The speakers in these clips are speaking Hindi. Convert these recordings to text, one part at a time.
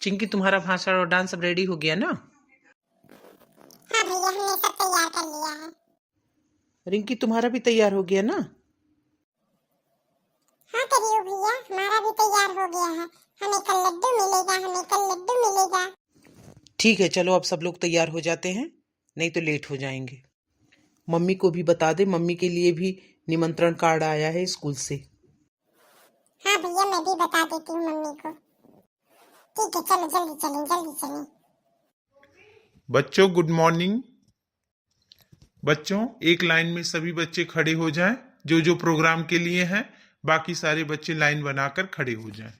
चिंकी, तुम्हारा भाषण और डांस सब रेडी हो गया ना? हाँ भैया, हमने सब तैयार कर लिया है। रिंकी, तुम्हारा भी तैयार हो गया ना? हाँ करियो भैया, हमारा भी तैयार हो गया है। हमें कल लड्डू मिलेगा, हमें कल लड्डू मिलेगा। ठीक है, चलो अब सब लोग तैयार हो जाते हैं, नहीं तो लेट हो जाएंगे। मम्मी को भी बता दे, मम्मी के लिए भी निमंत्रण कार्ड आया है स्कूल से। हाँ भैया, मैं भी बता देती हूँ मम्मी को। ठीक है, चलो जल्दी चलें, जल्दी चलें। बच्चों गुड मॉर्निंग। बच्चों एक लाइन में सभी बच्चे खड़े हो जाएं, जो जो प्रोग्राम के लिए हैं। बाकी सारे बच्चे लाइन बनाकर खड़े हो जाएं।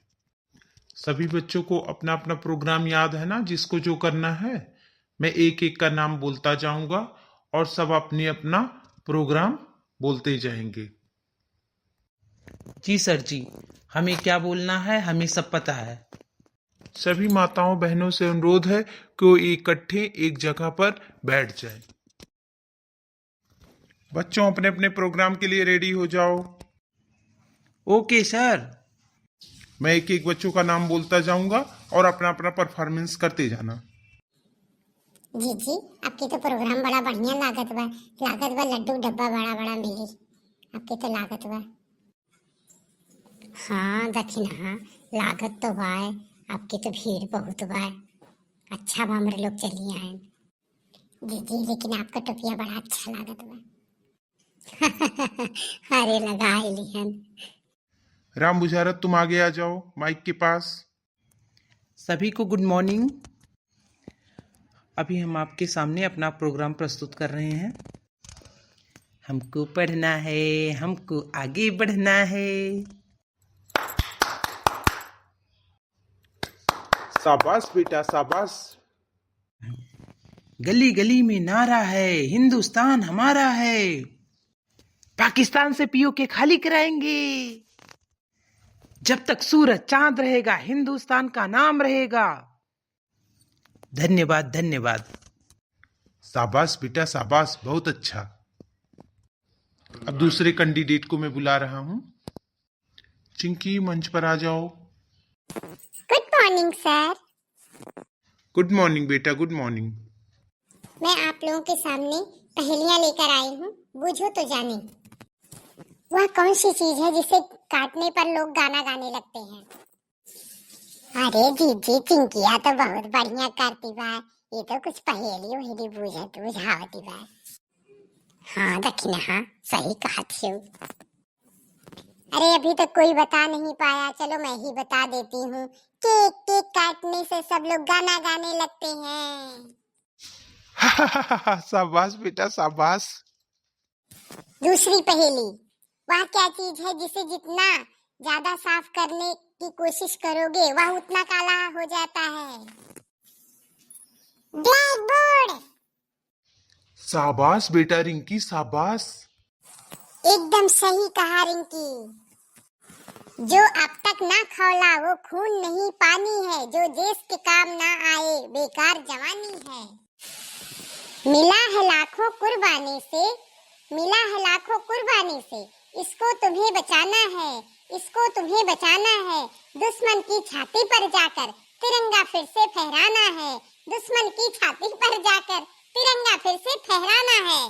सभी बच्चों को अपना अपना प्रोग्राम याद है ना, जिसको जो करना है। मैं एक एक का नाम बोलता जाऊंगा और सब अपनी अपना प्रोग्राम बोलते जाएंगे। जी सर जी, हमें क्या बोलना है हमें सब पता है। सभी माताओं बहनों से अनुरोध है कि वो इकट्ठे एक जगह पर बैठ जाएं। बच्चों अपने अपने प्रोग्राम के लिए रेडी हो जाओ। Okay sir. मैं एक एक बच्चों का नाम बोलता जाऊंगा और अपना अपना परफॉर्मेंस करते जाना। जी, आपकी तो प्रोग्राम बड़ा बढ़िया लागत बा। लड्डू डब्बा बड़ा बड़ा मिली। आपकी तो लागत बा। हाँ दक्षिण, हाँ लागत तो बा। आपकी तो भीड़ बहुत बा। अच्छा बा, हमरे लोग चली आए। जी, लेकिन आपका टोपिया बड़ा अच्छा लागत बा। अरे लगा लिहन। राम बुझारत, तुम आगे आ जाओ माइक के पास। सभी को गुड मॉर्निंग। अभी हम आपके सामने अपना प्रोग्राम प्रस्तुत कर रहे हैं। हमको पढ़ना है, हमको आगे बढ़ना है। शाबाश बेटा शाबाश। गली गली में नारा है, हिंदुस्तान हमारा है। पाकिस्तान से पीओके खाली कराएंगे। जब तक सूरज चांद रहेगा, हिंदुस्तान का नाम रहेगा। धन्यवाद धन्यवाद। शाबाश बेटा शाबाश, बहुत अच्छा। अब दूसरे कैंडिडेट को मैं बुला रहा हूँ। चिंकी मंच पर आ जाओ। Good morning sir. Good morning बेटा, गुड मॉर्निंग। मैं आप लोगों के सामने पहेलियां लेकर आई हूँ, बूझो तो जाने। वह कौन सी चीज है जिसे काटने पर लोग गाना गाने लगते हैं? अरे जी, चिंकिया तो बहुत बढ़िया करती बा। ये तो कुछ पहेली वहेली बुझावती बा। हाँ दक्षिण, हाँ सही कहा थी। अरे अभी तक कोई बता नहीं पाया, चलो मैं ही बता देती हूँ। केक केक काटने से सब लोग गाना गाने लगते हैं। शाबाश बेटा शाबाश। दूसरी पहेली, वह क्या चीज है जिसे जितना ज्यादा साफ करने की कोशिश करोगे वह उतना काला हो जाता है? Black board. शाबाश बेटा रिंकी शाबाश। एकदम सही कहा रिंकी। जो अब तक ना खौला वो खून नहीं पानी है, जो देश के काम ना आए बेकार जवानी है। मिला है लाखों कुर्बानी से, मिला है लाखों कुर्बानी से, इसको तुम्हें बचाना है, इसको तुम्हें बचाना है। दुश्मन की छाती पर जाकर तिरंगा फिर से फहराना है, दुश्मन की छाती पर जाकर तिरंगा फिर से फहराना है।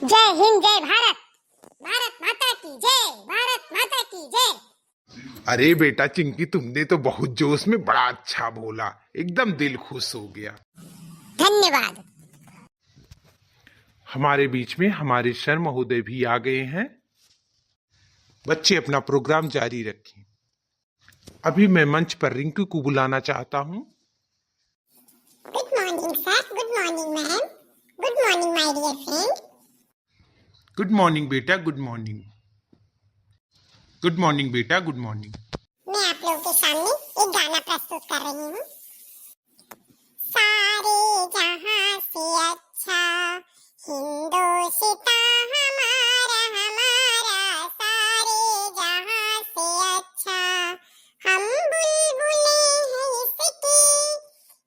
जय हिंद, जय भारत, भारत माता की जय, भारत माता की जय। अरे बेटा चिंकी, तुमने तो बहुत जोश में बड़ा अच्छा बोला, एकदम दिल खुश हो गया। धन्यवाद। हमारे बीच में हमारे सर महोदय भी आ गए हैं। बच्चे अपना प्रोग्राम जारी रखें। अभी मैं मंच पर रिंकू को बुलाना चाहता हूँ। Good morning sir, good morning ma'am, good morning my dear friend. Good morning बेटा, गुड मॉर्निंग। गुड मॉर्निंग बेटा, गुड मॉर्निंग। मैं आप लोगों के सामने एक गाना प्रस्तुत कर रही हूँ। सारे जहां से अच्छा हिंदुस्तान हमारा, हमारा सारे जहां से अच्छा। हम बुलबुले हैं इसकी,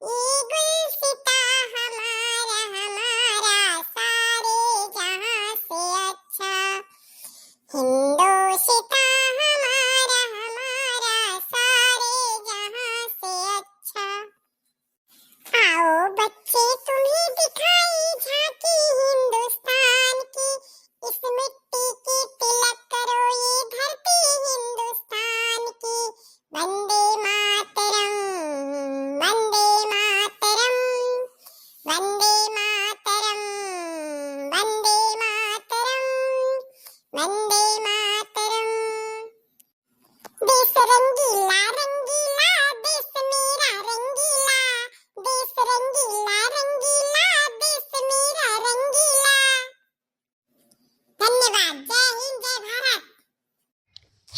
ये गुलसिता हमारा, हमारा सारे जहां से अच्छा। हिंदुस्तान हमारा, हमारा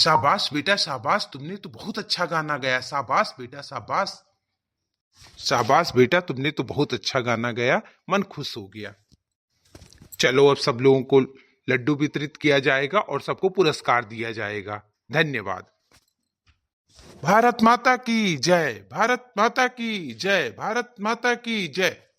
शाबाश बेटा शाबाश, तुमने तो बहुत अच्छा गाना गाया। शाबाश बेटा शाबाश। शाबाश बेटा, तुमने तो बहुत अच्छा गाना गाया, मन खुश हो गया। चलो अब सब लोगों को लड्डू वितरित किया जाएगा और सबको पुरस्कार दिया जाएगा। धन्यवाद। भारत माता की जय, भारत माता की जय, भारत माता की जय।